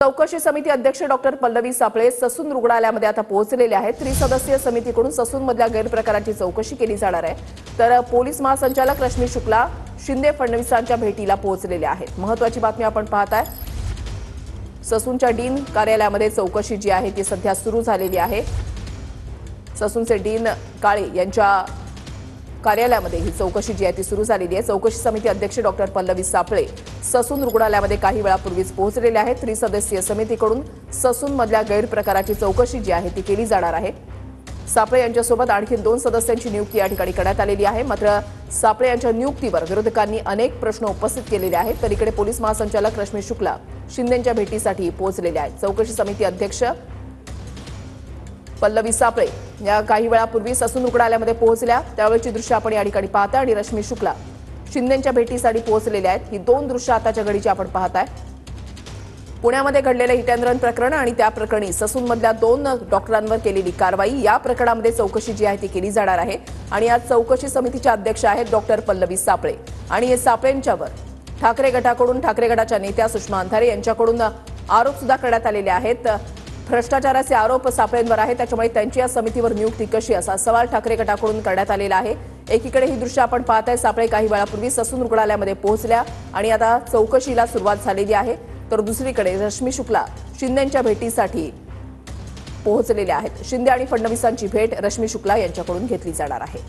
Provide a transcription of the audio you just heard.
चौकशी समिती अध्यक्ष डॉक्टर पल्लवी सापळे ससून रुग्णालयामध्ये आता पोहोचलेले आहेत। त्रिसदस्यीय समितीकडून ससूनमधल्या गैरप्रकारांची चौकशी केली जाणार आहे। तर पोलीस महासंचालक रश्मी शुक्ला शिंदे फडणवीसांच्या भेटीला पोहोचलेले आहेत। महत्त्वाची बातमी आपण पाहताय। ससूनच्या डीन कार्यालयामध्ये चौकशी जी आहे ती सध्या सुरू झालेली आहे। ससूनचे डीन काळे यांच्या कार्यालयामध्ये ही चौकशी जी आहे ती सुरू झालेली आहे। चौकशी समिती अध्यक्ष डॉक्टर पल्लवी सापळे ससून रुग्णालयामध्ये काही वेळापूर्वीच पोहोचलेले आहेत। त्रिसदस्यीय समितीकडून ससूनमधल्या गैरप्रकाराची चौकशी जी आहे ती केली जाणार आहे। सापळे यांच्यासोबत आणखी 2 सदस्यांची नियुक्ती या ठिकाणी करण्यात आलेली आहे। मात्र सापळे यांच्या नियुक्तीवर विरोधकांनी अनेक प्रश्न उपस्थित केलेले आहेत। तर इकडे पोलीस महासंचालक रश्मी शुक्ला शिंदेंच्या भेटीसाठी पोहोचलेले आहेत। चौकशी समिती अध्यक्ष पल्लवी सापळे या काही वेळापूर्वी ससून रुग्णालयामध्ये पोहोचल्या, त्यावेळची दृश्य आपण या ठिकाणी पाहताय आणि रश्मी शुक्ला शिंदेंच्या भेटीसाठी पोहोचलेले आहेत। ही 2 दृश्य आताच्या घडीची आपण पाहताय। पुण्यामध्ये घडलेलं हिट अँड रन प्रकरण आणि त्या प्रकरणी ससूनमधल्या 2 डॉक्टरांवर केलेली कारवाई, या प्रकरणामध्ये चौकशी जी आहे ती केली जाणार आहे। आणि या चौकशी समितीच्या अध्यक्ष आहेत डॉक्टर पल्लवी सापळे आणि हे सापळेंच्यावर ठाकरे गटाकडून ठाकरे गटाच्या नेत्या सुषमा अंधारे यांच्याकडून आरोप सुद्धा करण्यात आलेले आहेत। भ्रष्टाचाराचे आरोप सापळेंवर आहेत, त्याच्यामुळे त्यांची या समितीवर नियुक्ती कशी असा सवाल ठाकरे गटाकडून करण्यात आलेला आहे। एकीकडे ही दृश्य आपण पाहताय, सापळे काही वेळापूर्वी ससून रुग्णालयामध्ये पोहोचल्या आणि आता चौकशीला सुरुवात झालेली आहे। तर दुसरीकडे रश्मी शुक्ला शिंदेंच्या भेटीसाठी पोहोचलेल्या आहेत। शिंदे आणि फडणवीसांची भेट रश्मी शुक्ला यांच्याकडून घेतली जाणार आहे।